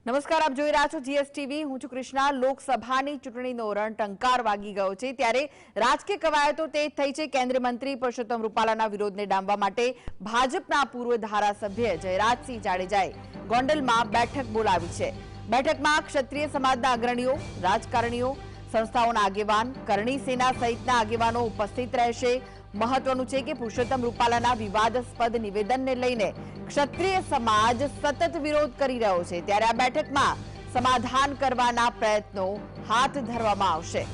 નમસ્કાર, આપ જોઈ રહ્યા છો જીએસટીવી। હું છું કૃષ્ણા। લોકસભાની ચૂંટણીનો રણટંકાર વાગી ગયો છે, ત્યારે રાજકીય કવાયતો તેજ થઈ છે। કેન્દ્રીય મંત્રી પરસોત્તમ રૂપાલાના વિરોધને ડામવા માટે ભાજપના પૂર્વ ધારાસભ્ય જયરાજસિંહ જાડેજાએ ગોંડલમાં બેઠક બોલાવી છે। બેઠકમાં ક્ષત્રિય સમાજના અગ્રણીઓ, રાજકારણીઓ, સંસ્થાઓના આગેવાન, કરણી સેના સહિતના આગેવાનો ઉપસ્થિત રહેશે। મહત્વનું છે કે પરસોત્તમ રૂપાલાના વિવાદાસ્પદ નિવેદનને લઈને ક્ષત્રિય સમાજ સતત વિરોધ કરી રહ્યો છે, ત્યારે આ બેઠકમાં સમાધાન કરવાના પ્રયત્નો હાથ ધરવામાં આવશે।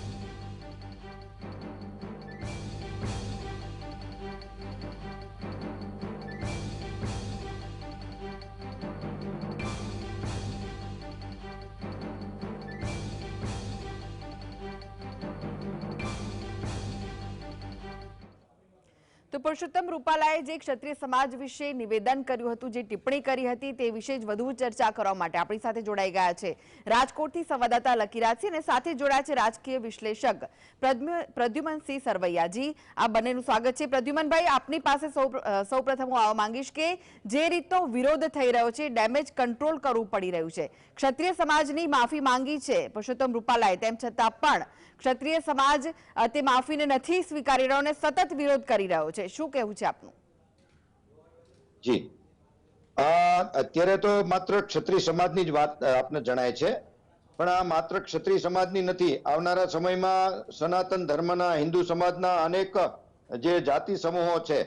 તો પરસોત્તમ રૂપાલાએ જે ક્ષત્રિય સમાજ વિશે નિવેદન કર્યું હતું, જે ટિપ્પણી કરી હતી, તે વિશે જ વધુ ચર્ચા કરવા માટે આપણી સાથે જોડાઈ ગયા છે રાજકોટથી સંવાદદાતા લકીરાજસિંહ અને સાથે જોડાયા છે રાજકીય વિશ્લેષક પ્રદ્યુમનસિંહ સરવૈયાજી। આ બંનેનું સ્વાગત છે। પ્રદ્યુમનભાઈ, આપની પાસે સૌપ્રથમ હું આવવા માંગીશ કે જે રીતનો વિરોધ થઈ રહ્યો છે, ડેમેજ કંટ્રોલ કરવું પડી રહ્યું છે, ક્ષત્રિય સમાજની માફી માંગી છે પરસોત્તમ રૂપાલાએ, તેમ છતાં પણ ક્ષત્રિય સમાજ તે માફીને નથી સ્વીકારી રહ્યો અને સતત વિરોધ કરી રહ્યો છે। શું કહેવું છે આપનું? જી, અત્યારે તો માત્ર ક્ષત્રિય સમાજની જ વાત આપને જણાય છે, પણ આ માત્ર ક્ષત્રિય સમાજની નથી। આવનારા સમયમાં સનાતન ધર્મના, હિન્દુ સમાજના અનેક જે જાતિ સમૂહો છે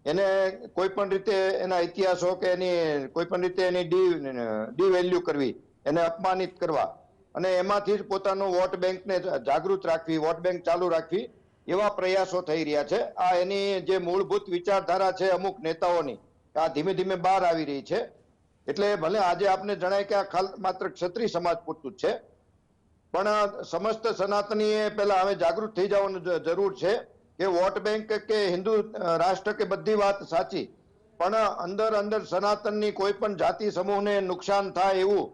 એને કોઈ પણ રીતે એના ઇતિહાસો કે એની કોઈ પણ રીતે એની ડિવેલ્યુ કરવી, એને અપમાનિત કરવા અને એમાંથી જ પોતાનું વોટ બેંકને જાગૃત રાખવી, વોટ બેંક ચાલુ રાખવી, એવા પ્રયાસો થઈ રહ્યા છે। આ એની જે મૂળભૂત વિચારધારા છે અમુક નેતાઓની, આ ધીમે ધીમે બહાર આવી રહી છે। એટલે ભલે આજે આપને જણાય કે આ માત્ર ક્ષત્રિય સમાજ પૂરતું જ છે, પણ સમસ્ત સનાતનીએ પહેલા હવે જાગૃત થઈ જવાની જરૂર છે કે વોટ બેંક કે હિન્દુ રાષ્ટ્ર કે બધી વાત સાચી, પણ અંદર અંદર સનાતનની કોઈ પણ જાતિ સમૂહને નુકસાન થાય એવું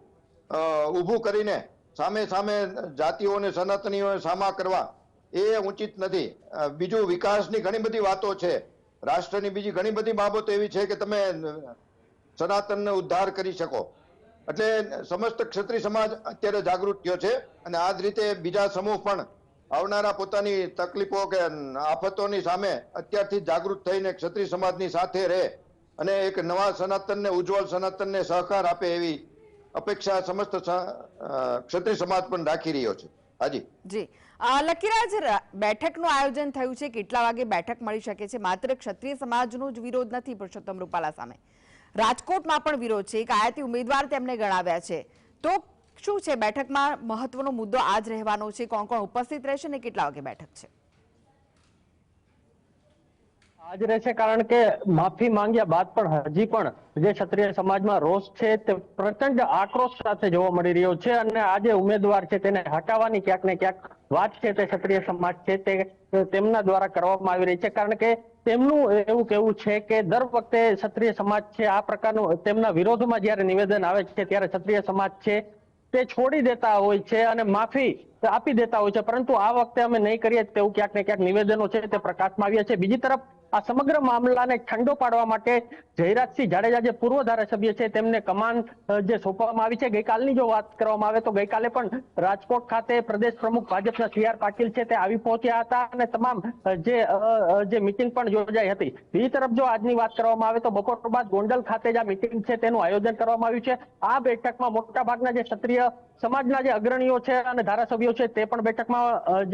ઊભું કરીને સામે સામે જાતિઓને, સનાતનીઓને સામા કરવા એ ઉચિત નથી। બીજું, વિકાસની ઘણી બધી વાતો છે, રાષ્ટ્રની બીજી ઘણી બધી બાબતો એવી છે કે તમે સનાતનને ઉદ્ધાર કરી શકો। એટલે સમસ્ત ક્ષત્રિય સમાજ અત્યારે જાગૃત થયો છે અને આ જ રીતે બીજા સમૂહ પણ આવનારા પોતાની તકલીફો કે આફતોની સામે અત્યારથી જાગૃત થઈને ક્ષત્રિય સમાજની સાથે રહે અને એક નવા સનાતનને, ઉજ્જવળ સનાતનને સહકાર આપે એવી અપેક્ષા સમસ્ત ક્ષત્રિય સમાજ પણ રાખી રહ્યો છે। હાજી જી, લકીરાજ, બેઠકનું આયોજન થયું છે, કેટલા વાગે બેઠક મળી શકે છે? માત્ર ક્ષત્રિય સમાજનો જ વિરોધ નથી પરસોત્તમ રૂપાલા સામે, રાજકોટમાં પણ વિરોધ છે, એક આયાતી ઉમેદવાર તેમને ગણાવ્યા છે, તો શું છે બેઠકમાં મહત્વનો મુદ્દો આજ રહેવાનો છે? કોણ કોણ ઉપસ્થિત રહેશે અને કેટલા વાગે બેઠક છે? આજ રહેશે, કારણ કે માફી માંગ્યા બાદ પણ હજી પણ જે ક્ષત્રિય સમાજમાં રોષ છે તે પ્રચંડ આક્રોશ સાથે જોવા મળી રહ્યો છે અને આ જે ઉમેદવાર છે તેને હટાવવાની ક્યાંક ને ક્યાંક વાત છે તે ક્ષત્રિય સમાજ છે તે તેમના દ્વારા કરવામાં આવી રહી છે। કારણ કે તેમનું એવું કહેવું છે કે દર વખતે ક્ષત્રિય સમાજ છે આ પ્રકારનું તેમના વિરોધમાં જ્યારે નિવેદન આવે છે ત્યારે ક્ષત્રિય સમાજ છે તે છોડી દેતા હોય છે અને માફી આપી દેતા હોય છે, પરંતુ આ વખતે અમે નહીં કરીએ તેવું ક્યાંક ને ક્યાંક નિવેદનો છે તે પ્રકાશમાં આવ્યા છે। બીજી તરફ આ સમગ્ર મામલાને ઠંડો પાડવા માટે જયરાજસિંહ જાડેજા, જે પૂર્વ ધારાસભ્ય છે, તેમને કમાન જે સોંપવામાં આવી છે। ગઈકાલની જો વાત કરવામાં આવે તો ગઈકાલે પણ રાજકોટ ખાતે પ્રદેશ પ્રમુખ ભાજપના CR પાટીલ છે તે આવી પહોંચ્યા હતા અને તમામ જે મિટિંગ પણ યોજાઈ હતી। બીજી તરફ જો આજની વાત કરવામાં આવે તો બપોર બાદ ગોંડલ ખાતે જ આ મિટિંગ છે તેનું આયોજન કરવામાં આવ્યું છે। આ બેઠકમાં મોટા ભાગના જે ક્ષત્રિય સમાજના જે અગ્રણીઓ છે અને ધારાસભ્યો છે તે પણ બેઠકમાં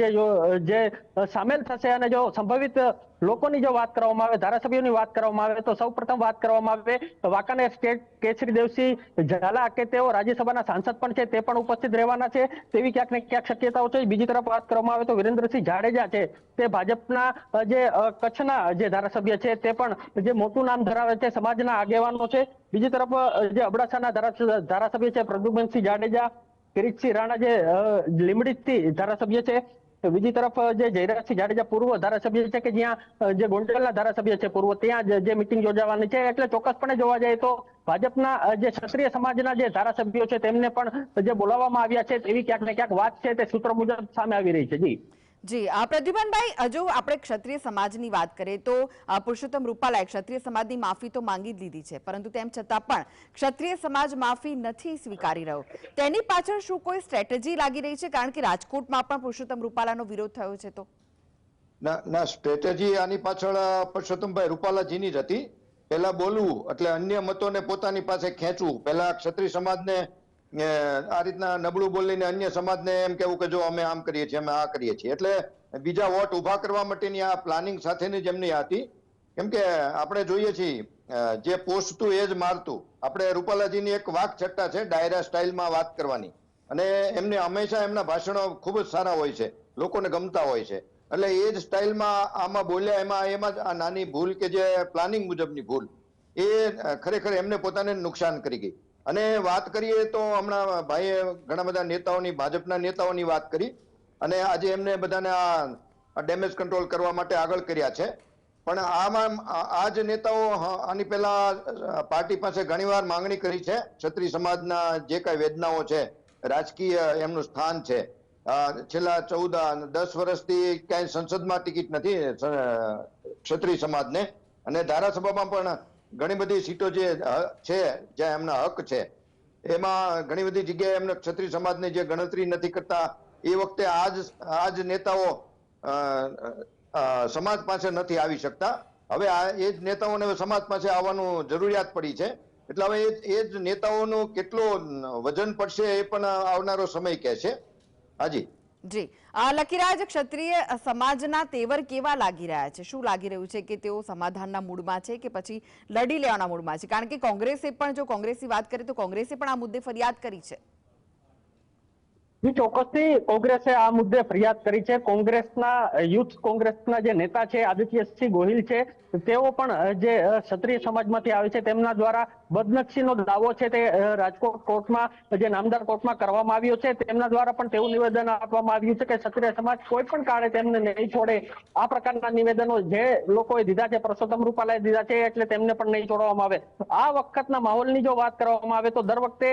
જે સામેલ થશે અને જો સંભવિત લોકોની જો વાત કરવામાં આવે, ધારાસભ્યોની વાત કરવામાં આવે તો સૌપ્રથમ વાત કરવામાં આવે તો વાંકાનેર સ્ટેટ કેસરી દેવસિંહ ઝાલા કે તેઓ રાજ્યસભાના સાંસદ પણ છે તે પણ ઉપસ્થિત રહેવાના છે તેવી ક્યાંક ને ક્યાંક શક્યતાઓ છે। બીજી તરફ વાત કરવામાં આવે તો વિરેન્દ્રસિંહ જાડેજા છે તે ભાજપના જે કચ્છના જે ધારાસભ્ય છે તે પણ જે મોટું નામ ધરાવે છે, સમાજના આગેવાનો છે। બીજી તરફ જે અબડાસાના ધારાસભ્ય છે પ્રદ્યુમનસિંહ જાડેજા, કિરીટસિંહ રાણા જે લીંબડીથી ધારાસભ્ય છે, બીજી તરફ જે જયરાજસિંહ જાડેજા પૂર્વ ધારાસભ્ય છે કે જ્યાં જે ગોંડલના ધારાસભ્ય છે પૂર્વ, ત્યાં જે મિટિંગ યોજાવાની છે। એટલે ચોક્કસપણે જોવા જાય તો ભાજપના જે ક્ષત્રિય સમાજના જે ધારાસભ્યો છે તેમને પણ જે બોલાવવામાં આવ્યા છે એવી ક્યાંક ને ક્યાંક વાત છે તે સૂત્રો મુજબ સામે આવી રહી છે। જી જી પ્રદ્યુમનભાઈ, હજુ આપણે ક્ષત્રિય સમાજની વાત કરીએ તો પુરુષોત્તમ રૂપાલાએ ક્ષત્રિય સમાજની માફી તો માંગી જ લીધી છે, પરંતુ તેમ છતાં પણ ક્ષત્રિય સમાજ માફી નથી સ્વીકારી રહ્યો. તેની પાછળ શું કોઈ સ્ટ્રેટેજી લાગી રહી છે? કારણ કે રાજકોટમાં પણ પુરુષોત્તમ રૂપાલાનો વિરોધ થયો છે. તો ના, સ્ટ્રેટેજી આની પાછળ પુરુષોત્તમભાઈ રૂપાલાજીની જ હતી. પહેલા બોલવું એટલે અન્ય મતોને પોતાની પાસે ખેંચવું. પહેલા ક્ષત્રિય સમાજને આ રીતના નબળું બોલીને અન્ય સમાજને એમ કેવું કે જો અમે આમ કરીએ છીએ, અમે આ કરીએ છીએ, એટલે બીજા વોટ ઉભા કરવા માટેની આ પ્લાનિંગ સાથેની જ એમની હતી. કેમ કે આપણે જોઈએ છીએ જે પોસ્ટતું એ જ મારતું. આપણે રૂપાલાજીની એક વાક છટ્ટા છે ડાયરા સ્ટાઇલમાં વાત કરવાની, અને એમને હંમેશા એમના ભાષણો ખૂબ જ સારા હોય છે, લોકોને ગમતા હોય છે. એટલે એ જ સ્ટાઇલમાં આમાં બોલ્યા. એમાં જ આ નાની ભૂલ કે જે પ્લાનિંગ મુજબની ભૂલ એ ખરેખર એમને પોતાને નુકસાન કરી ગઈ. અને વાત કરીએ તો હમણાં ભાઈએ ઘણા બધા નેતાઓની, ભાજપના નેતાઓની વાત કરી, અને આજે એમને બધાને આ ડેમેજ કંટ્રોલ કરવા માટે આગળ કર્યા છે. પણ આમાં આ જ નેતાઓ આની પહેલા પાર્ટી પાસે ઘણીવાર માંગણી કરી છે. ક્ષત્રિય સમાજના જે કાંઈ વેદનાઓ છે, રાજકીય એમનું સ્થાન છે, છેલ્લા 10 વર્ષથી ક્યાંય સંસદમાં ટિકિટ નથી ક્ષત્રિય સમાજને, અને ધારાસભામાં પણ ઘણી બધી સીટો જે છે જ્યાં એમના હક છે, એમાં ઘણી બધી જગ્યાએ એમને ક્ષત્રિય સમાજની જે ગણતરી નથી કરતા. એ વખતે આજ નેતાઓ સમાજ પાસે નથી આવી શકતા. હવે એ જ નેતાઓને સમાજ પાસે આવવાનું જરૂરિયાત પડી છે. એટલે હવે એ જ નેતાઓનું કેટલું વજન પડશે એ પણ આવનારો સમય કહે છે. હાજી જી લકીરાજ, ક્ષત્રિય સમાજના તેવર કેવા લાગી રહ્યા છે? શું લાગી રહ્યું છે કે તેઓ સમાધાનના મૂડમાં છે કે પછી લડી લેવાના મૂડમાં છે? કારણ કે કોંગ્રેસે પણ, જો કોંગ્રેસની વાત કરીએ તો કોંગ્રેસે પણ આ મુદ્દે ફરિયાદ કરી છે. ચોક્કસથી કોંગ્રેસે આ મુદ્દે ફરિયાદ કરી છે. કોંગ્રેસના યુથ કોંગ્રેસના જે નેતા છે આદિત્યસિંહ ગોહિલ છે, તેઓ પણ જે ક્ષત્રિય સમાજમાંથી આવે છે તેમના દ્વારા બદનક્ષીનો દાવો છે તે રાજકોટ કોર્ટમાં, જે નામદાર કોર્ટમાં કરવામાં આવ્યો છે. તેમના દ્વારા પણ તેવું નિવેદન આપવામાં આવ્યું છે કે ક્ષત્રિય સમાજ કોઈ પણ કાળે તેમને નહીં છોડે. આ પ્રકારના નિવેદનો જે લોકોએ દીધા છે, પુરુષોત્તમ રૂપાલાએ દીધા છે, એટલે તેમને પણ નહીં છોડવામાં આવે. આ વખતના માહોલની જો વાત કરવામાં આવે તો દર વખતે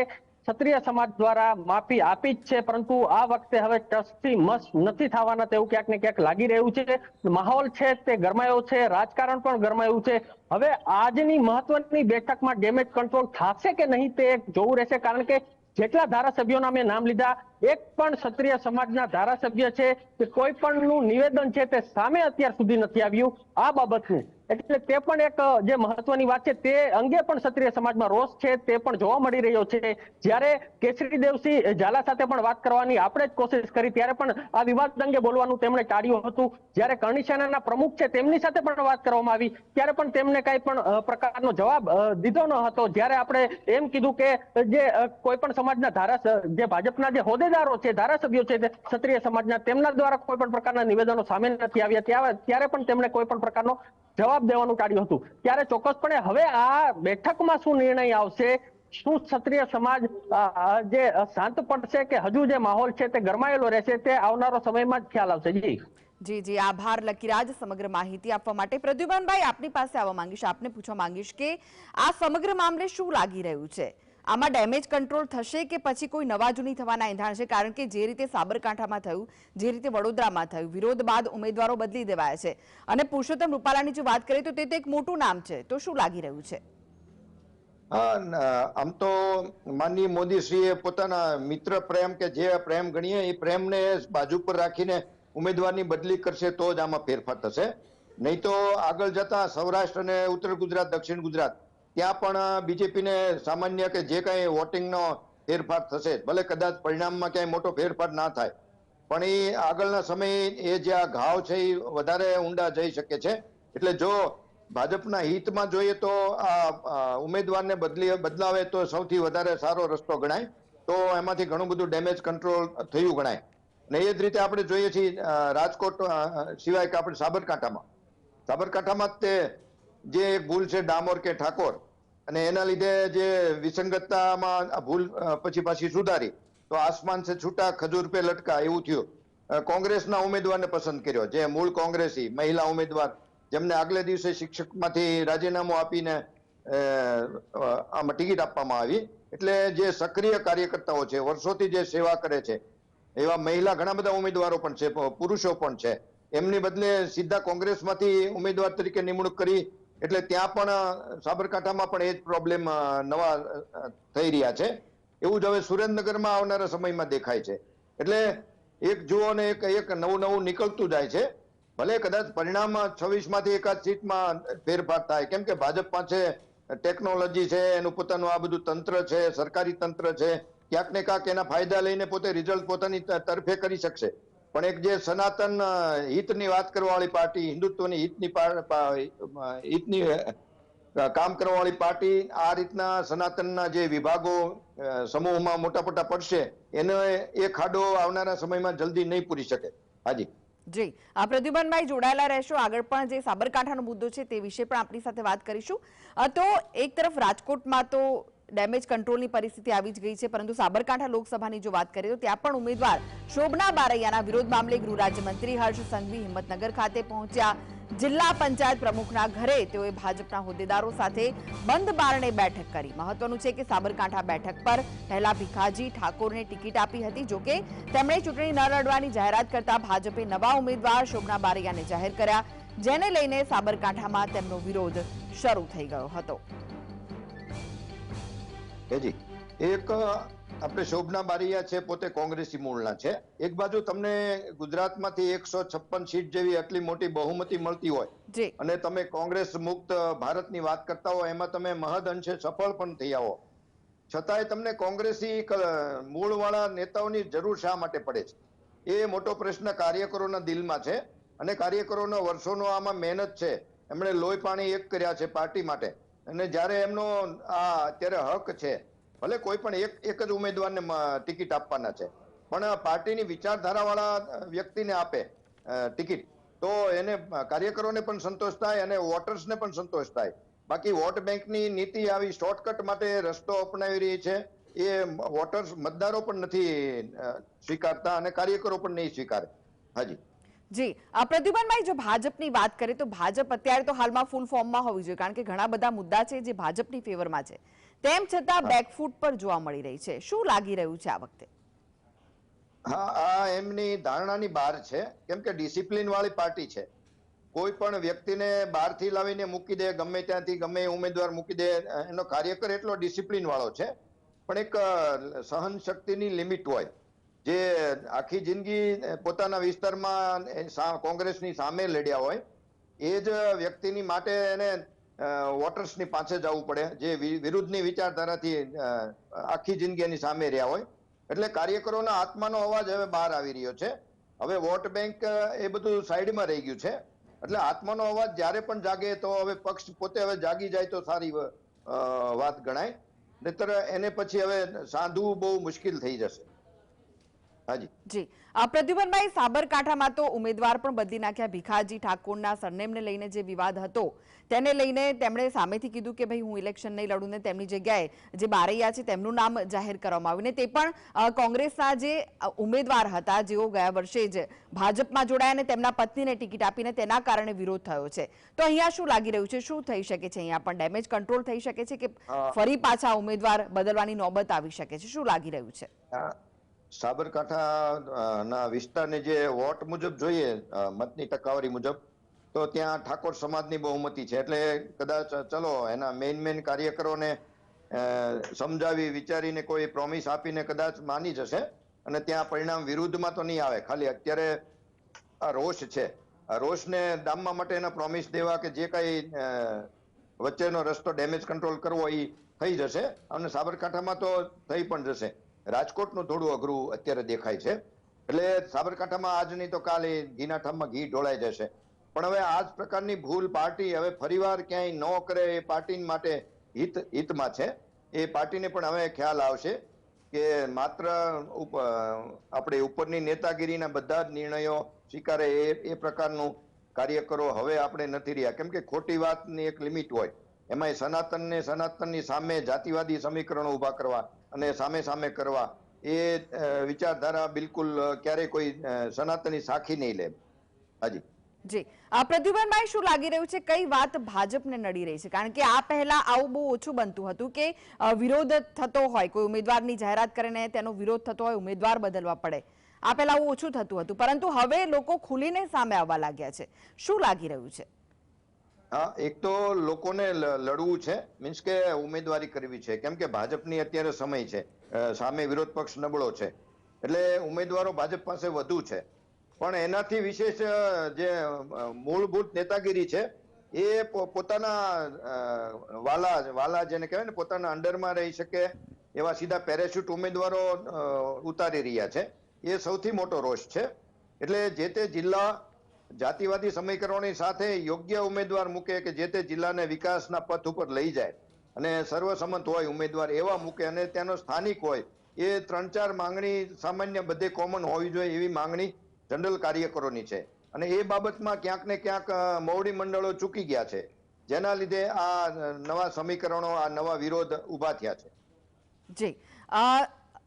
ક્ષત્રિય સમાજ દ્વારા માફી આપી જ છે, પરંતુ આ વખતે હવે ટસથી મસ નથી થવાના તેવું ક્યાંક ને ક્યાંક લાગી રહ્યું છે. માહોલ છે તે ગરમાયો છે, રાજકારણ પણ ગરમાયું છે. હવે આજની મહત્વની બેઠકમાં ડેમેજ કંટ્રોલ થશે કે નહીં તે જોવું રહેશે. કારણ કે જેટલા ધારાસભ્યોના મેં નામ લીધા, એક પણ ક્ષત્રિય સમાજના ધારાસભ્ય છે કે કોઈ પણનું નિવેદન છે તે સામે અત્યાર સુધી નથી આવ્યું આ બાબતનું. એટલે તે પણ એક જે મહત્વની વાત છે, તે અંગે પણ ક્ષત્રિય સમાજમાં રોષ છે તે પણ જોવા મળી રહ્યો છે. જ્યારે કેસરી દેવસિંહ ઝાલા સાથે પણ વાત કરવાની આપણે જ કોશિશ કરી, ત્યારે પણ આ વિવાદ અંગે બોલવાનું તેમણે ટાળ્યું હતું. જ્યારે કરણી સેનાના પ્રમુખ છે તેમની સાથે પણ વાત કરવામાં આવી, ત્યારે પણ તેમને કઈ પણ પ્રકારનો જવાબ દીધો ન હતો. જ્યારે આપણે એમ કીધું કે જે કોઈ પણ સમાજના જે ભાજપના જે હોદ્દેદારો છે, ધારાસભ્યો છે ક્ષત્રિય સમાજના, તેમના દ્વારા કોઈ પણ પ્રકારના નિવેદનો સામે નથી આવ્યા, ત્યારે પણ તેમણે કોઈ પણ પ્રકારનો જવાબ દેવાનું ટાળ્યું હતું. ત્યારે ચોક્કસપણે હવે આ બેઠકમાં શું નિર્ણય આવશે? શું ક્ષત્રિય સમાજ જે શાંત પડશે કે હજુ જે માહોલ છે તે ગરમાયેલો રહેશે, તે આવનારો સમયમાં જ ખ્યાલ આવશે. જી આભાર લકીરાજ સમગ્ર માહિતી આપવા માટે. પ્રદ્યુમનભાઈ, આપની પાસે આવવા માંગીશ, આપને પૂછવા માંગીશ કે આ સમગ્ર મામલે શું લાગી રહ્યું છે? આમાં ડેમેજ કંટ્રોલ થશે કે પછી કોઈ નવા જૂની થવાના એંધાણ છે? કારણ કે જે રીતે સાબરકાંઠામાં થયું, જે રીતે વડોદરામાં થયું, વિરોધ બાદ ઉમેદવારો બદલી દેવાયા છે, અને પુરુષોત્તમ રૂપાલાની જો વાત કરીએ તો તે એક મોટું નામ છે, તો શું લાગી રહ્યું છે? આમ તો માનનીય મોદીશ્રીએ પોતાના મિત્ર પ્રેમ કે જે પ્રેમ ગણીએ એ પ્રેમને બાજુ પર રાખીને ઉમેદવારની બદલી કરશે તો જ આમાં ફેરફાર થશે. નહીં તો આગળ જતા સૌરાષ્ટ્ર અને ઉત્તર ગુજરાત, દક્ષિણ ગુજરાત ત્યાં પણ બીજેપીને સામાન્ય કે જે કાંઈ વોટિંગનો ફેરફાર થશે. ભલે કદાચ પરિણામમાં ક્યાંય મોટો ફેરફાર ના થાય, પણ એ આગળના સમયે એ જે આ ઘાવ છે એ વધારે ઊંડા જઈ શકે છે. એટલે જો ભાજપના હિતમાં જોઈએ તો આ ઉમેદવારને બદલાવે તો સૌથી વધારે સારો રસ્તો ગણાય, તો એમાંથી ઘણું બધું ડેમેજ કંટ્રોલ થયું ગણાય. ને એ જ રીતે આપણે જોઈએ છીએ રાજકોટ સિવાય કે આપણે સાબરકાંઠામાં તે જે એક ભૂલ છે ડામોર કે ઠાકોર, અને એના લીધે જે વિસંગતતામાં ભૂલ પછી પાછી સુધારી તો આસમાન સે છૂટા ખજૂર પે લટકા એવું થયું. કોંગ્રેસના ઉમેદવારને પસંદ કર્યો, જે મૂળ કોંગ્રેસી મહિલા ઉમેદવાર, જેમને આગલે દિવસે શિક્ષકમાંથી રાજીનામું આપીને આમાં ટિકિટ આપવામાં આવી. એટલે જે સક્રિય કાર્યકર્તાઓ છે, વર્ષોથી જે સેવા કરે છે, એવા મહિલા ઘણા બધા ઉમેદવારો પણ છે, પુરુષો પણ છે. એમની બદલે સીધા કોંગ્રેસમાંથી ઉમેદવાર તરીકે નિમણૂક કરી, એટલે ત્યાં પણ સાબરકાંઠામાં પણ એ જ પ્રોબ્લેમ નવા થઈ રહ્યા છે. એવું જ હવે સુરેન્દ્રનગરમાં આવનારા સમયમાં દેખાય છે. એટલે એક જુઓ ને એક નવું નવું નીકળતું જાય છે. ભલે કદાચ પરિણામ 26માંથી એકાદ સીટમાં ફેરફાર થાય, કેમ કે ભાજપ પાસે ટેકનોલોજી છે, એનું પોતાનું આ બધું તંત્ર છે, સરકારી તંત્ર છે. ક્યાંક ને ક્યાંક એના ફાયદા લઈને પોતે રિઝલ્ટ પોતાની તરફે કરી શકશે. પણ એક જે સનાતન હિતની વાત કરવાવાળી પાર્ટી, હિન્દુત્વની હિતની કામ કરવાવાળી પાર્ટી આ રીતના સનાતનના જે વિભાગો સમૂહમાં મોટા મોટા પડશે, એને એ ખાડો આવનારા સમયમાં જલ્દી નહીં પૂરી શકે. હાજી જી, આ પ્રદ્યુમનભાઈ જોડાયેલા રહેશો. આગળ પણ જે સાબરકાંઠાનો મુદ્દો છે તે વિશે પણ આપણી સાથે વાત કરીશું. તો એક તરફ રાજકોટમાં તો ડેમેજ કંટ્રોલની પરિસ્થિતિ આવી જ ગઈ છે, પરંતુ સાબરકાંઠા લોકસભાની જો વાત કરીએ તો ત્યાં પણ ઉમેદવાર શોભના બારૈયાના વિરોધ મામલે ગૃહ રાજ્યમંત્રી હર્ષ સંઘવી હિંમતનગર ખાતે પહોંચ્યા. જિલ્લા પંચાયત પ્રમુખના ઘરે તેઓએ ભાજપના હોદ્દેદારો સાથે બંધ બારણે બેઠક કરી. મહત્વનું છે કે સાબરકાંઠા બેઠક પર પહેલા ભીખાજી ઠાકોરને ટિકિટ આપી હતી. જોકે તેમણે ચૂંટણી ન લડવાની જાહેરાત કરતા ભાજપે નવા ઉમેદવાર શોભના બારૈયાને જાહેર કર્યા, જેને લઈને સાબરકાંઠામાં તેમનો વિરોધ શરૂ થઈ ગયો હતો. જી, એક આપણે શોભના બારૈયા છે, પોતે કોંગ્રેસી મૂળના છે. એક બાજુ તમને ગુજરાતમાંથી 156 સીટ જેવી આટલી મોટી બહુમતી મળતી હોય અને તમે કોંગ્રેસ મુક્ત ભારતની વાત કરતા હો, એમાં તમે મહદ અંશે સફળ પણ થઈ આવો, છતાંય તમને કોંગ્રેસી મૂળવાળા નેતાઓની જરૂર શા માટે પડે છે? એ મોટો પ્રશ્ન કાર્યકરોના દિલમાં છે. અને કાર્યકરોનો વર્ષોનો આમાં મહેનત છે. એમણે લોહી પાણી એક કર્યા છે પાર્ટી માટે. અને જ્યારે એમનો આ અત્યારે હક છે, ભલે કોઈ પણ એક જ ઉમેદવારને ટિકિટ આપવાના છે, પણ પાર્ટીની વિચારધારાવાળા વ્યક્તિને આપે ટિકિટ, તો એને કાર્યકરોને પણ સંતોષ થાય અને વોટર્સને પણ સંતોષ થાય. બાકી વોટ બેંકની નીતિ આવી શોર્ટકટ માટે રસ્તો અપનાવી રહી છે. એ વોટર્સ મતદારો પણ નથી સ્વીકારતા અને કાર્યકરો પણ નહીં સ્વીકારે. હાજી જી, પ્રદ્યુમનભાઈ, જો ભાજપની વાત કરીએ તો ભાજપ અત્યારે તો હાલમાં ફૂલ ફોર્મમાં હોવી જોઈએ, કારણ કે ઘણા બધા મુદ્દા છે જે ભાજપની ફેવરમાં છે. તેમ છતાં બેકફૂટ પર જોવા મળી રહી છે. શું લાગી રહ્યું છે આ વખતે? હા, આ એમની ધારણાની બહાર છે, કેમ કે ડિસિપ્લિન વાળી પાર્ટી છે. કોઈ પણ વ્યક્તિને બહારથી લાવીને મૂકી દે, ગમે ત્યાંથી ગમે ઉમેદવાર મૂકી દે, એનો કાર્યકર એટલો ડિસિપ્લિન વાળો છે. પણ એક સહન શક્તિની લિમિટ હોય. જે આખી જિંદગી પોતાના વિસ્તારમાં કોંગ્રેસની સામે લડ્યા હોય, એ જ વ્યક્તિની માટે એને વોટર્સની પાસે જવું પડે, જે વિરુદ્ધની વિચારધારાથી આખી જિંદગી એની સામે રહ્યા હોય. એટલે કાર્યકરોના આત્માનો અવાજ હવે બહાર આવી રહ્યો છે. હવે વોટ બેંક એ બધું સાઈડમાં રહી ગયું છે. એટલે આત્માનો અવાજ જ્યારે પણ જાગે તો હવે પક્ષ પોતે હવે જાગી જાય તો સારી વાત ગણાય. નહીતર એને પછી હવે સાંધવું બહુ મુશ્કેલ થઈ જશે. જી, પ્રદ્યુમનભાઈ, સાબરકાંઠામાં તો ઉમેદવાર પણ બદલી નાખ્યા. ભીખાજી ઠાકોરના સરનેમને લઈને જે વિવાદ હતો તેને લઈને તેમણે સામેથી કીધું કે ભાઈ હું ઇલેક્શન નહીં લડું, ને તેમની જગ્યાએ જે બારૈયા છે તેમનું નામ જાહેર કરવામાં આવ્યું. ને તે પણ કોંગ્રેસના જે ઉમેદવાર હતા, જેઓ ગયા વર્ષે જ ભાજપમાં જોડાયા અને તેમના પત્નીને ટિકિટ આપીને તેના કારણે વિરોધ થયો છે. તો અહીંયા શું લાગી રહ્યું છે? શું થઈ શકે છે? અહીંયા પણ ડેમેજ કંટ્રોલ થઈ શકે છે કે ફરી પાછા ઉમેદવાર બદલવાની નોબત આવી શકે છે? શું લાગી રહ્યું છે? સાબરકાંઠાના વિસ્તારની જે વોટ મુજબ જોઈએ, મતની ટકાવારી મુજબ, તો ત્યાં ઠાકોર સમાજની બહુમતી છે. એટલે કદાચ ચલો એના મેઇન કાર્યકરોને સમજાવી વિચારીને કોઈ પ્રોમિસ આપીને કદાચ માની જશે અને ત્યાં પરિણામ વિરુદ્ધમાં તો નહીં આવે. ખાલી અત્યારે આ રોષ છે, આ રોષને ડામવા માટે એના પ્રોમિસ દેવા કે જે કઈ વચ્ચેનો રસ્તો ડેમેજ કંટ્રોલ કરવો એ થઈ જશે. અને સાબરકાંઠામાં તો થઈ પણ જશે. રાજકોટનું થોડું અઘરું અત્યારે દેખાય છે. એટલે સાબરકાંઠામાં આજ નહીં તો કાલે ઘીના ઠામમાં ઘી ઢોળાઈ જશે. પણ હવે આ જ પ્રકારની ભૂલ પાર્ટી હવે ફરીવાર ક્યાંય ન કરે એ પાર્ટી માટે હિતમાં છે. એ પાર્ટીને પણ હવે ખ્યાલ આવશે કે માત્ર આપણે ઉપરની નેતાગીરીના બધા જ નિર્ણયો સ્વીકારે એ પ્રકારનું કાર્યકરો હવે આપણે નથી રહ્યા. કેમ કે ખોટી વાતની એક લિમિટ હોય. એમાં સનાતનની સામે જાતિવાદી સમીકરણો ઉભા કરવા અને સામે કરવા, એ વિચારધારા બિલકુલ ક્યારેય કોઈ સનાતની સાખી નહીં લે. હાજી જી, પ્રદ્યુમનભાઈ, શું લાગી રહ્યું છે? કઈ વાત ભાજપને નડી રહી છે? કારણ કે આ પહેલા આવું બહુ ઓછું બનતું હતું કે વિરોધ થતો હોય, કોઈ ઉમેદવારની જાહેરાત કરીને તેનો વિરોધ થતો હોય, ઉમેદવાર બદલવા પડે. આ પહેલા આવું ઓછું થતું હતું, પરંતુ હવે લોકો ખુલીને સામે આવવા લાગ્યા છે. શું લાગી રહ્યું છે? હા, એક તો લોકોને લડવું છે, મીન્સ કે ઉમેદવારી કરવી છે, કેમ કે ભાજપની અત્યારે સમય છે, સામે વિરોધ પક્ષ નબળો છે, એટલે ઉમેદવારો ભાજપ પાસે વધુ છે. પણ એનાથી વિશેષ જે મૂળભૂત નેતાગીરી છે એ પોતાના વાલા જેને કહેવાય ને, પોતાના અંડરમાં રહી શકે એવા સીધા પેરાશૂટ ઉમેદવારો ઉતારી રહ્યા છે. એ સૌથી મોટો રોષ છે. એટલે જે તે જિલ્લા જાતિવાદી સમીકરણોની સાથે યોગ્ય ઉમેદવાર મૂકે કે જે તે જિલ્લાને વિકાસના પથ ઉપર લઈ જાય અને સર્વસંમત હોય ઉમેદવાર એવા મૂકે, અને ત્યાંનો સ્થાનિક હોય. એ 3-4 માંગણી સામાન્ય બધે કોમન હોવી જોઈએ એવી માંગણી જનરલ કાર્યકરોની છે, અને એ બાબતમાં ક્યાંક ને ક્યાંક મોવડી મંડળો ચૂકી ગયા છે, જેના લીધે આ નવા સમીકરણો, આ નવા વિરોધ ઉભા થયા છે. જી,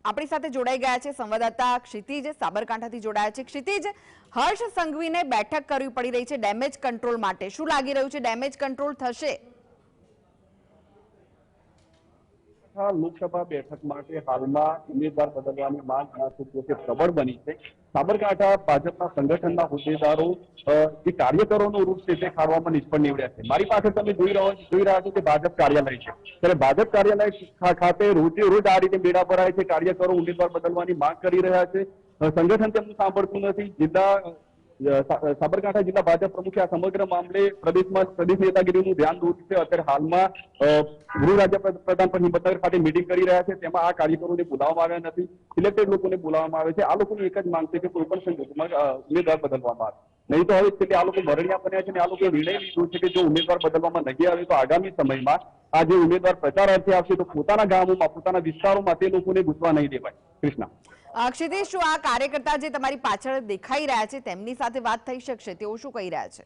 આપણી સાથે જોડાઈ ગયા છે સંવાદદાતા ક્ષિતિજ, સાબરકાંઠાથી જોડાયા છે. ક્ષિતિજ, હર્ષ સંઘવીને બેઠક કરવી પડી રહી છે ડેમેજ કંટ્રોલ માટે. શું લાગી રહ્યું છે, ડેમેજ કંટ્રોલ થશે? લોકસભા બેઠક માટે હાલમાં ઉમેદવાર બદલવાની માંગ પ્રબળ બની છે. સાબરકાંઠા ભાજપના સંગઠનના હોદ્દેદારો જે કાર્યકરોનો રૂપ છે તે ખાડવામાં નિષ્ફળ નીવડ્યા છે. મારી પાસે તમે જોઈ રહ્યા છો કે ભાજપ કાર્યાલય છે, ત્યારે ભાજપ કાર્યાલય ખાતે રોજે રોજ આ રીતે બેડા ભરાય છે. કાર્યકરો ઉમેદવાર બદલવાની માંગ કરી રહ્યા છે. સંગઠન તેમનું સાંભળતું નથી. સાબરકાંઠા જિલ્લા ભાજપ પ્રમુખે આ સમગ્ર મામલે પ્રદેશ નેતાગીરીનું ધ્યાન દોર્યું છે. અત્યારે હાલમાં ગૃહ રાજ્ય પ્રધાન પણ હિંમતનગર ખાતે મીટિંગ કરી રહ્યા છે. તેમાં આ કાર્યકરોને બોલાવવામાં આવ્યા નથી, સિલેક્ટેડ લોકોને બોલાવવામાં આવે છે. આ લોકોની એક જ માંગ છે કે કોઈ પણ સંજોગોમાં ઉમેદવાર બદલવામાં આવે, નહીં તો હવે છેલ્લે આ લોકો મરણિયા બન્યા છે અને આ લોકોએ નિર્ણય લીધો છે કે જો ઉમેદવાર બદલવામાં નહીં આવે તો આગામી સમયમાં આ જે ઉમેદવાર પ્રચાર અર્થે આવશે તો પોતાના ગામોમાં, પોતાના વિસ્તારોમાં તે લોકોને ઘૂસવા નહીં દેવાય. કૃષ્ણા. ક્ષિતિજ, શું આ કાર્યકર્તા જે તમારી પાછળ દેખાઈ રહ્યા છે તેમની સાથે વાત થઈ શકશે? તેઓ શું કહી રહ્યા છે?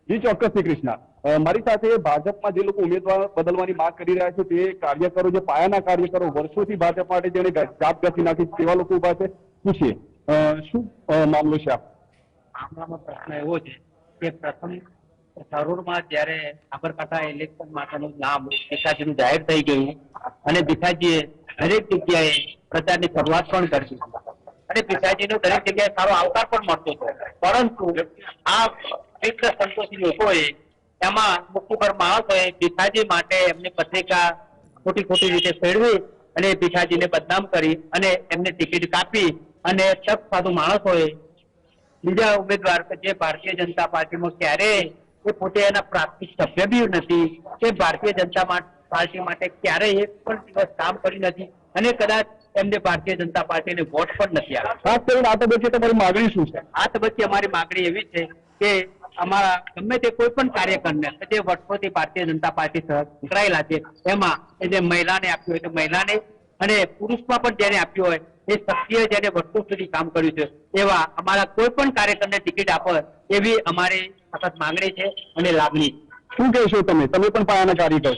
જી ચોક્કસથી કૃષ્ણા. મારી સાથે ભાજપમાં જે લોકો ઉમેદવાર બદલવાની માંગ કરી રહ્યા છે તે કાર્યકરો, જે પાયાના કાર્યકરો, વર્ષોથી ભાજપ માટે જેને જાત ઘસી નાખી તેવા લોકો ઉભા છે. પૂછીએ શું મામલો છે? મામલામાં પ્રશ્ન એવો છે કે પ્રથમ શરૂરમાં જ્યારે સાબરકાંઠા ઇલેક્શન માટેનું નામ ભીખાજીનું જાહેર થઈ ગયું અને ભીખાજીએ દરેક જગ્યાએ પ્રચારની શરૂઆત પણ કરી અને ભીખાજીનો દરેક જગ્યાએ સારો આવકાર પણ મળતો હતો, પરંતુ આ સંતોષી લોકોએ એમાં મુખ્યભર માણસોએ ભીખાજી માટે એમની પત્રિકા ખોટી રીતે ફેરવી અને ભીખાજીને બદનામ કરી અને એમને ટિકિટ કાપી અને તક સાધુ માણસોએ બીજા ઉમેદવાર જે ભારતીય જનતા પાર્ટીમાં ક્યારેય એ પોતે એના પ્રાથમિક સભ્ય બી નથી, કે ભારતીય જનતા પાર્ટી માટે ક્યારેય એક પણ દિવસ કામ કરી નથી અને કદાચ એમને ભારતીય જનતા પાર્ટીને વોટ પણ નથી આપ્યો. ખાસ કરીને આ તબક્કે તમારી માગણી શું છે? આ તબક્કે અમારી માગણી એવી છે કે અમારા ગમે તે કોઈ પણ કાર્યકરને જે વર્ષોથી ભારતીય જનતા પાર્ટી સંકળાયેલા છે એમાં જે મહિલાને આપ્યું હોય તો મહિલાને અને પુરુષમાં પણ જેને આપ્યું હોય એ શક્તિએ જેને વર્ષો સુધી કામ કર્યું છે એવા અમારા કોઈ પણ કાર્યકરને ટિકિટ આપો એવી અમારી સખત માંગણી છે અને લાગણી. શું કહેશો તમે પણ પાયાના કાર્યકર?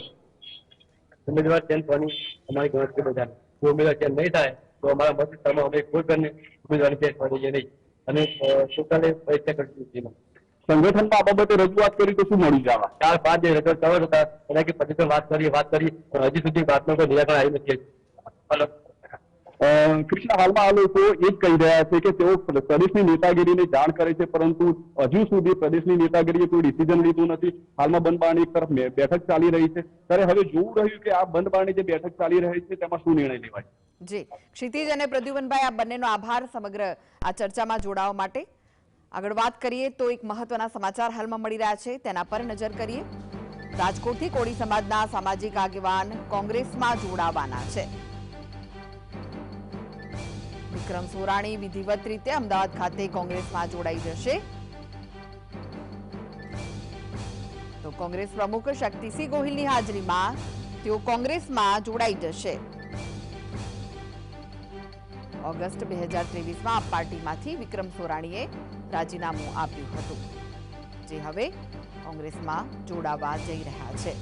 ઉમેદવાર ચેન્જ થવાની અમારી ગણતરી બધા, જો ઉમેદવાર ચેન્જ નહીં થાય તો અમારા મત વિસ્તારમાં અમે કોઈ પણ ઉમેદવારની ચેન્જ થવાની છે નહીં અને પોતાને પરીક્ષા કરશું. સંગઠનમાં આ બાબતે રજૂઆત કરી તો શું મળી જવા? 4-5 જે રજૂઆત કરવા હતા એના કે પછી વાત કરી હજી સુધી વાતનું કોઈ નિરાકરણ આવ્યું નથી. કૃષ્ણ, હાલમાં આ લોકો એ જ કહી રહ્યા છે કે તેઓ પ્રદેશની નેતાગીરીને જાણ કરે છે, પરંતુ હજુ સુધી પ્રદેશની નેતાગીરીએ કોઈ ડિસિઝન લીધું નથી. હાલમાં બંધ બારણી એક તરફ બેઠક ચાલી રહી છે, ત્યારે હવે જોવું રહ્યું કે આ બંધ બારણી જે બેઠક ચાલી રહી છે તેમાં શું નિર્ણય લેવાય. જી, ક્ષિતિજ અને પ્રદ્યુમનભાઈ, આ બંનેનો આભાર સમગ્ર આ ચર્ચામાં જોડાવા માટે. આગળ વાત કરીએ તો એક મહત્વના સમાચાર હાલમાં મળી રહ્યા છે, તેના પર નજર કરીએ. રાજકોટથી કોળી સમાજના સામાજિક આગેવાન કોંગ્રેસમાં જોડાવાના છે. વિક્રમ સોરાણી વિધિવત રીતે અમદાવાદ ખાતે કોંગ્રેસમાં જોડાઈ જશે. તો કોંગ્રેસ પ્રમુખ શક્તિસિંહ ગોહિલની હાજરીમાં તેઓ કોંગ્રેસમાં જોડાઈ જશે. ઓગસ્ટ 2023માં આ પાર્ટીમાંથી વિક્રમ સોરાણીએ રાજીનામું આપ્યું હતું, જે હવે કોંગ્રેસમાં જોડાવા જઈ રહ્યા છે.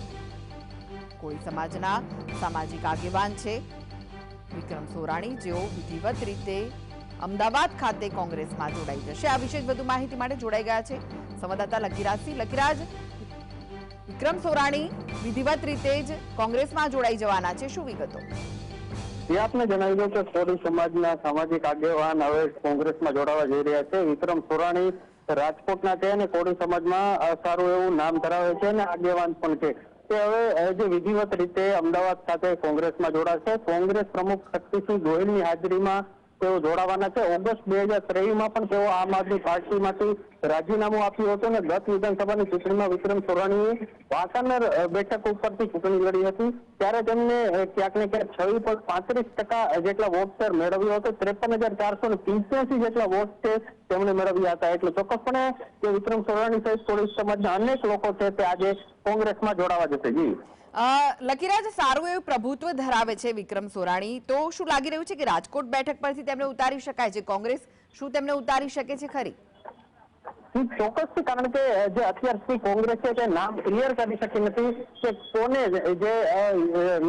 કોળી સમાજના સામાજિક આગેવાન છે વિક્રમ સોરાણી, જેઓ વિધિવત રીતે અમદાવાદ ખાતે કોંગ્રેસમાં જોડાઈ જશે. આ વિશે વધુ માહિતી માટે જોડાઈ ગયા છે સંવાદદાતા લકીરાજસિંહ. લકીરાજ, વિક્રમ સોરાણી વિધિવત રીતે જ કોંગ્રેસમાં જોડાઈ જવાના છે, શું વિગતો? એ આપને જણાવી દઉં કે કોળી સમાજના સામાજિક આગેવાન હવે કોંગ્રેસમાં જોડાવા જઈ રહ્યા છે. વિક્રમ સોરાણી રાજકોટના છે અને કોળી સમાજમાં સારું એવું નામ ધરાવે છે અને આગેવાન પણ છે. તે હવે જે વિધિવત રીતે અમદાવાદ ખાતે કોંગ્રેસમાં જોડાશે. કોંગ્રેસ પ્રમુખ શક્તિસિંહ ગોહિલની હાજરીમાં તેઓ જોડાવાના છે. ઓગસ્ટ 2023માં પણ તેઓ આમ આદમી પાર્ટીમાંથી રાજીનામું આપ્યું હતું અને ગત વિધાનસભાની ચૂંટણીમાં વિક્રમ સોરાણીએ વાંકાનેર બેઠક ઉપરથી ચૂંટણી લડી હતી. ત્યારે તેમને ક્યાંક ને ક્યાંક 6.35% જેટલા વોટ શેર મેળવ્યો હતો. 53,485 જેટલા વોટ છે તેમણે મેળવ્યા હતા. એટલે ચોક્કસપણે જે વિક્રમ સોરાણી સહિત કોળી સમાજના અનેક લોકો છે તે આજે કોંગ્રેસમાં જોડાવા જશે. જી લકીરાજ, સારું એવું પ્રભુત્વ ધરાવે છે વિક્રમ સોરાણી, તો શું લાગી રહ્યું છે કે રાજકોટ બેઠક પરથી તેમને ઉતારી શકાય છે? કોંગ્રેસ શું તેમને ઉતારી શકે છે ખરી? ચોક્કસ, કારણ કે જે અત્યાર સુધી કોંગ્રેસ છે તે નામ ક્લિયર કરી શકી નથી કે કોને જે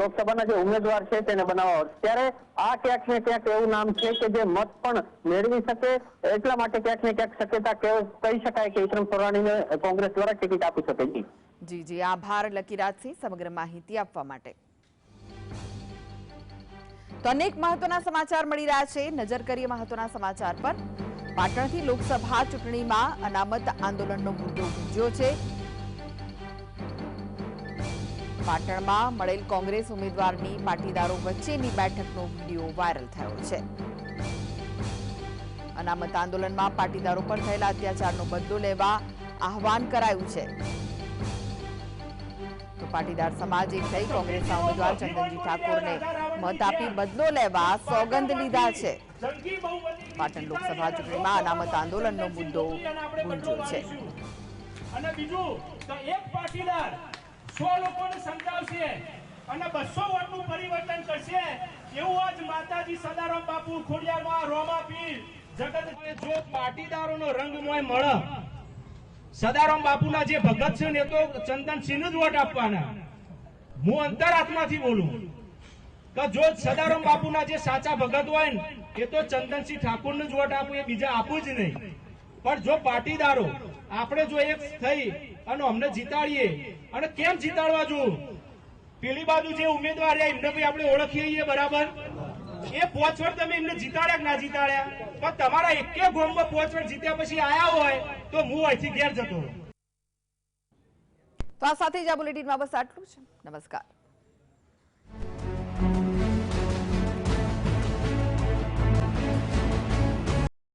લોકસભાના જે ઉમેદવાર છે તેને બનાવવા. ત્યારે આ ક્યાંક ને ક્યાંક એવું નામ છે કે જે મત પણ મેળવી શકે. એટલા માટે ક્યાંક ને ક્યાંક શક્યતા કહી શકાય કે વિક્રમ સોરાણીને કોંગ્રેસ દ્વારા ટિકિટ આપી શકે. જી, આભાર લકીરાજસિંહ સમગ્ર માહિતી આપવા માટે. તો અનેક મહત્વના સમાચાર મળી રહ્યા છે. નજર કરીએ મહત્વના સમાચાર પર. પાટણથી લોકસભા ચૂંટણીમાં અનામત આંદોલનનો મુદ્દો ગુંજ્યો છે. પાટણમાં મળેલ કોંગ્રેસ ઉમેદવારની પાટીદારો વચ્ચેની બેઠકનો વિડીયો વાયરલ થયો છે. અનામત આંદોલનમાં પાટીદારો પર થયેલા અત્યાચારનો બદલો લેવા આહવાન કરાયું છે. તો પાટીદાર સમાજ એક થઈ કોંગ્રેસના ઉમેદવાર ચંદનજી ઠાકોરને મત આપી બદલો લેવા સોગંદ લીધા છે. પાટણ લોકસભા ચૂંટણીમાં અનામત આંદોલનનો મુદ્દો ગુંજ્યો છે. અને બીજું તો એક પાટીદાર 100 લોકોને સમજાવશે અને 200 વોટનું પરિવર્તન કરશે એવું આજ માતાજી સદારામ બાપુ ખોડિયારમાં રોમા પીર જગત જો પાટીદારોનો રંગમય મળે. સદારામ બાપુના જે ભગત છે ને તો ચંદનસિંહ જ વોટ આપવાના. હું અંતરાત્માથી બોલું કે જો સદારામ બાપુના જે સાચા ભગત હોય ને એ તો ચંદનસિંહ ઠાકોરને જ વોટ આપવું, એ બીજા આપવું જ નહીં. પણ જો પાટીદારો આપણે જો એક થઈ અને અમને જીતાડીએ, અને કેમ જીતાડવા જો પેલી બાજુ જે ઉમેદવાર એમને ભાઈ આપણે ઓળખીએ બરાબર, એ 5 વર્ષ તમે એમને જીતાડ્યા કે ના જીતાડ્યા, પણ તમારા એકે ગોમમાં 5 વર્ષ જીત્યા પછી આયા હોય તો હું અહીંથી ઘેર જતો. તો આ સાથે જ આ બુલેટિનમાં બસ આટલું છે. નમસ્કાર.